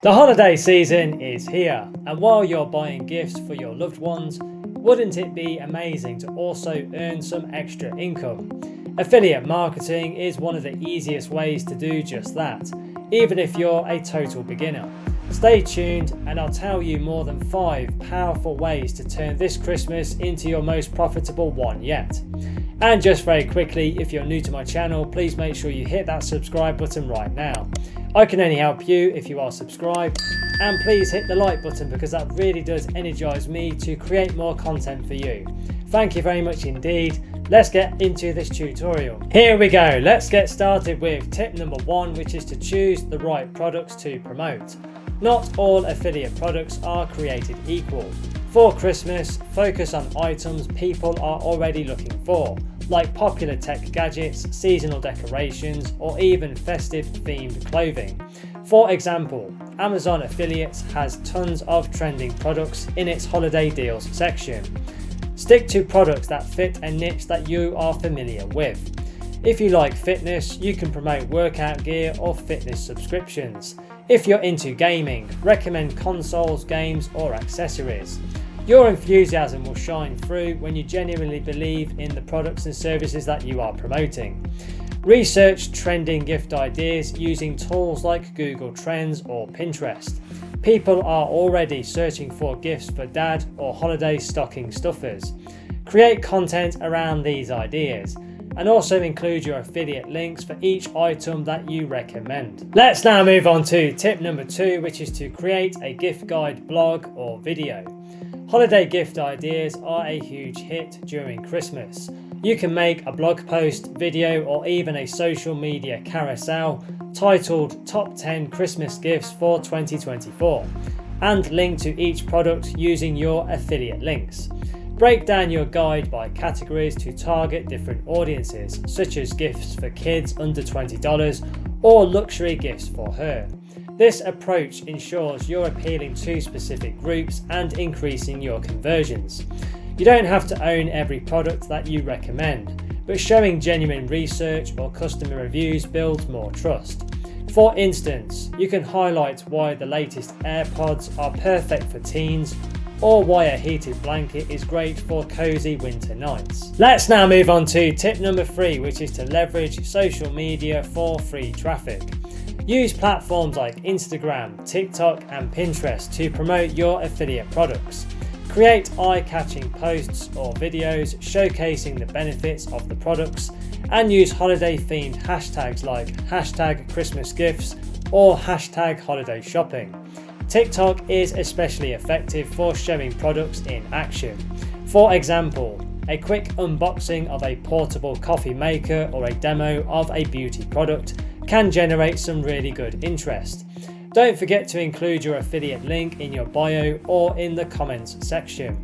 The holiday season is here, and while you're buying gifts for your loved ones, wouldn't it be amazing to also earn some extra income? Affiliate marketing is one of the easiest ways to do just that, even if you're a total beginner. Stay tuned and I'll tell you more than 5 powerful ways to turn this Christmas into your most profitable one yet. And just very quickly, if you're new to my channel, please make sure you hit that subscribe button right now. I can only help you if you are subscribed, and please hit the like button because that really does energize me to create more content for you. Thank you very much indeed. Let's get into this tutorial. Here we go. Let's get started with tip number 1, which is to choose the right products to promote. Not all affiliate products are created equal. For Christmas, focus on items people are already looking for, like popular tech gadgets, seasonal decorations, or even festive themed clothing. For example, Amazon Affiliates has tons of trending products in its holiday deals section. Stick to products that fit a niche that you are familiar with. If you like fitness, you can promote workout gear or fitness subscriptions. If you're into gaming, recommend consoles, games, or accessories. Your enthusiasm will shine through when you genuinely believe in the products and services that you are promoting. Research trending gift ideas using tools like Google Trends or Pinterest. People are already searching for gifts for dad or holiday stocking stuffers. Create content around these ideas, and also include your affiliate links for each item that you recommend. Let's now move on to tip number 2, which is to create a gift guide blog or video. Holiday gift ideas are a huge hit during Christmas. You can make a blog post, video, or even a social media carousel titled Top 10 Christmas Gifts for 2024 and link to each product using your affiliate links. Break down your guide by categories to target different audiences, such as gifts for kids under $20 or luxury gifts for her. This approach ensures you're appealing to specific groups and increasing your conversions. You don't have to own every product that you recommend, but showing genuine research or customer reviews builds more trust. For instance, you can highlight why the latest AirPods are perfect for teens, or why a heated blanket is great for cozy winter nights. Let's now move on to tip number 3, which is to leverage social media for free traffic. Use platforms like Instagram, TikTok, and Pinterest to promote your affiliate products. Create eye-catching posts or videos showcasing the benefits of the products, and use holiday-themed hashtags like #ChristmasGifts or #HolidayShopping. TikTok is especially effective for showing products in action. For example, a quick unboxing of a portable coffee maker or a demo of a beauty product can generate some really good interest. Don't forget to include your affiliate link in your bio or in the comments section.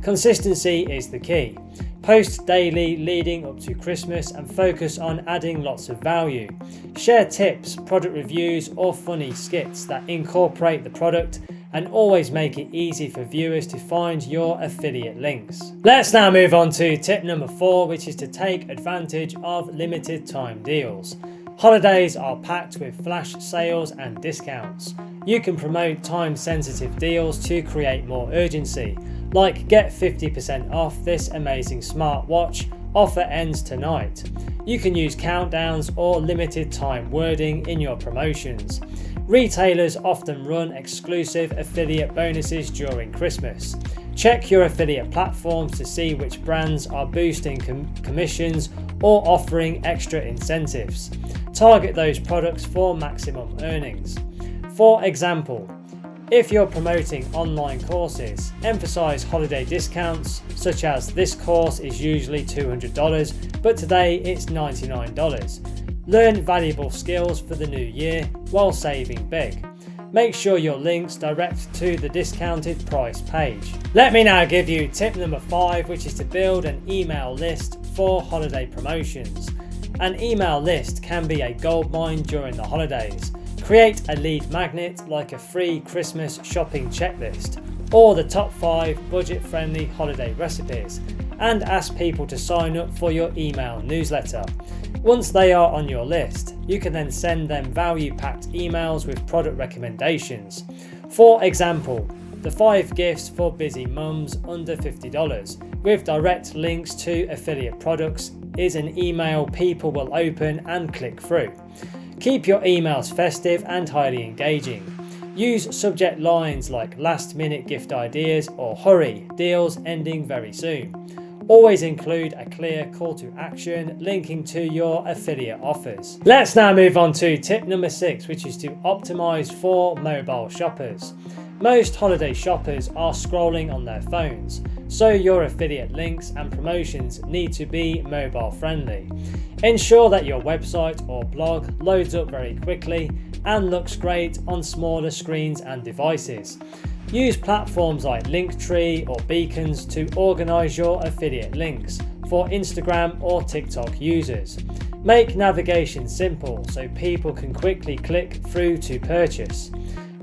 Consistency is the key. Post daily leading up to Christmas and focus on adding lots of value. Share tips, product reviews, or funny skits that incorporate the product, and always make it easy for viewers to find your affiliate links. Let's now move on to tip number 4, which is to take advantage of limited time deals. Holidays are packed with flash sales and discounts. You can promote time-sensitive deals to create more urgency, like get 50% off this amazing smartwatch, offer ends tonight. You can use countdowns or limited time wording in your promotions. Retailers often run exclusive affiliate bonuses during Christmas. Check your affiliate platforms to see which brands are boosting commissions or offering extra incentives. Target those products for maximum earnings. For example, if you're promoting online courses, emphasize holiday discounts, such as this course is usually $200, but today it's $99. Learn valuable skills for the new year while saving big. Make sure your links direct to the discounted price page. Let me now give you tip number 5, which is to build an email list for holiday promotions. An email list can be a goldmine during the holidays. Create a lead magnet like a free Christmas shopping checklist or the top 5 budget-friendly holiday recipes, and ask people to sign up for your email newsletter. Once they are on your list, you can then send them value-packed emails with product recommendations. For example, the 5 gifts for busy mums under $50 with direct links to affiliate products is an email people will open and click through. Keep your emails festive and highly engaging. Use subject lines like last minute gift ideas or hurry, deals ending very soon. Always include a clear call to action linking to your affiliate offers. Let's now move on to tip number 6, which is to optimize for mobile shoppers. Most holiday shoppers are scrolling on their phones, so your affiliate links and promotions need to be mobile friendly. Ensure that your website or blog loads up very quickly and looks great on smaller screens and devices. Use platforms like Linktree or Beacons to organize your affiliate links for Instagram or TikTok users. Make navigation simple so people can quickly click through to purchase.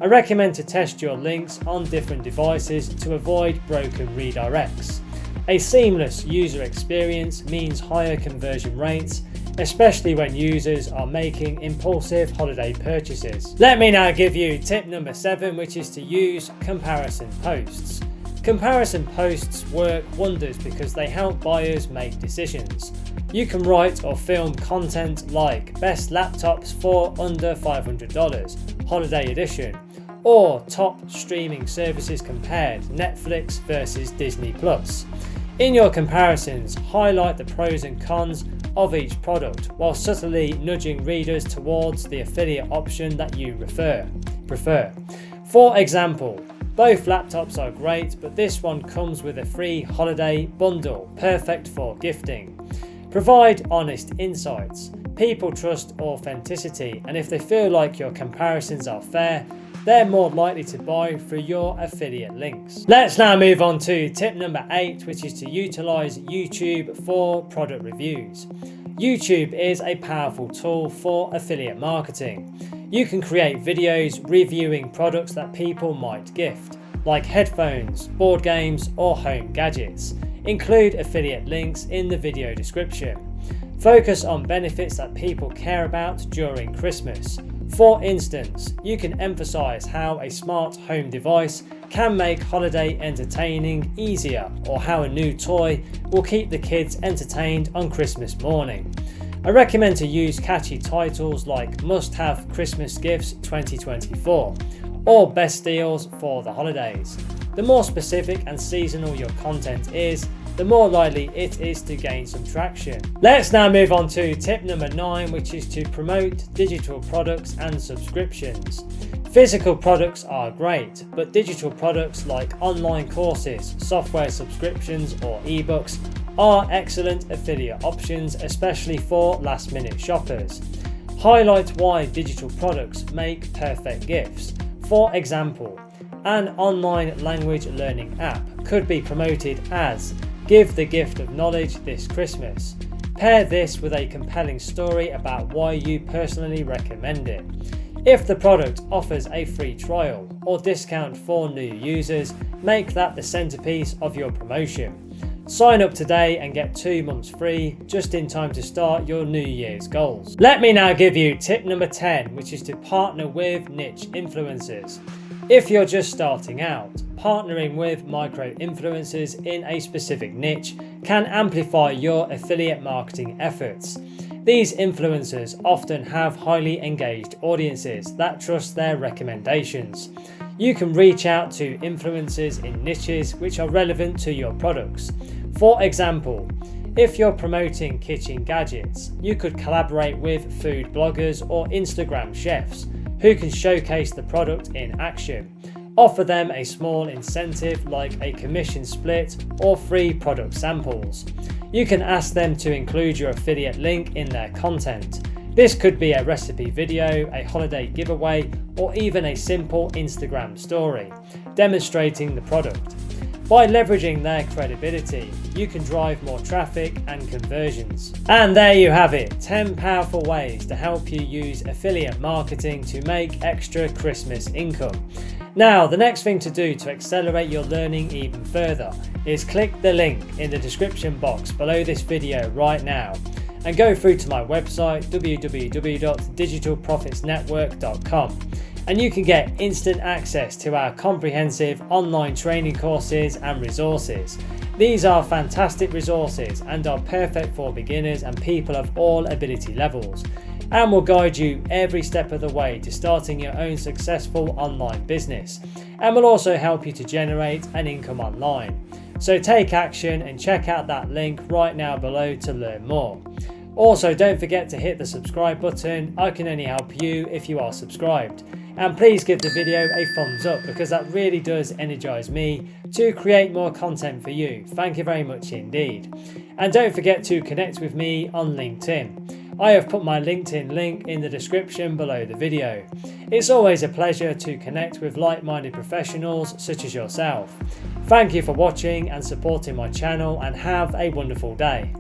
I recommend to test your links on different devices to avoid broken redirects. A seamless user experience means higher conversion rates, especially when users are making impulsive holiday purchases. Let me now give you tip number 7, which is to use comparison posts. Comparison posts work wonders because they help buyers make decisions. You can write or film content like best laptops for under $500, holiday edition, or top streaming services compared, Netflix versus Disney Plus. In your comparisons, highlight the pros and cons of each product while subtly nudging readers towards the affiliate option that you prefer. For example, both laptops are great, but this one comes with a free holiday bundle, perfect for gifting. Provide honest insights. People trust authenticity, and if they feel like your comparisons are fair, they're more likely to buy through your affiliate links. Let's now move on to tip number 8, which is to utilize YouTube for product reviews. YouTube is a powerful tool for affiliate marketing. You can create videos reviewing products that people might gift, like headphones, board games, or home gadgets. Include affiliate links in the video description. Focus on benefits that people care about during Christmas. For instance, you can emphasize how a smart home device can make holiday entertaining easier, or how a new toy will keep the kids entertained on Christmas morning. I recommend to use catchy titles like Must-Have Christmas Gifts 2024 or Best Deals for the Holidays. The more specific and seasonal your content is, the more likely it is to gain some traction. Let's now move on to tip number 9, which is to promote digital products and subscriptions. Physical products are great, but digital products like online courses, software subscriptions, or ebooks are excellent affiliate options, especially for last-minute shoppers. Highlight why digital products make perfect gifts. For example, an online language learning app could be promoted as "Give the gift of knowledge this Christmas." Pair this with a compelling story about why you personally recommend it. If the product offers a free trial or discount for new users, make that the centerpiece of your promotion. Sign up today and get 2 months free, just in time to start your New Year's goals. Let me now give you tip number 10, which is to partner with niche influencers. If you're just starting out, partnering with micro-influencers in a specific niche can amplify your affiliate marketing efforts. These influencers often have highly engaged audiences that trust their recommendations. You can reach out to influencers in niches which are relevant to your products. For example, if you're promoting kitchen gadgets, you could collaborate with food bloggers or Instagram chefs who can showcase the product in action. Offer them a small incentive like a commission split or free product samples. You can ask them to include your affiliate link in their content. This could be a recipe video, a holiday giveaway, or even a simple Instagram story demonstrating the product. By leveraging their credibility, you can drive more traffic and conversions. And there you have it, 10 powerful ways to help you use affiliate marketing to make extra Christmas income. Now, the next thing to do to accelerate your learning even further is click the link in the description box below this video right now and go through to my website www.digitalprofitsnetwork.com, and you can get instant access to our comprehensive online training courses and resources. These are fantastic resources and are perfect for beginners and people of all ability levels, and will guide you every step of the way to starting your own successful online business, and will also help you to generate an income online. So take action and check out that link right now below to learn more. Also, don't forget to hit the subscribe button. I can only help you if you are subscribed. And please give the video a thumbs up because that really does energize me to create more content for you. Thank you very much indeed. And don't forget to connect with me on LinkedIn. I have put my LinkedIn link in the description below the video. It's always a pleasure to connect with like-minded professionals such as yourself. Thank you for watching and supporting my channel, and have a wonderful day.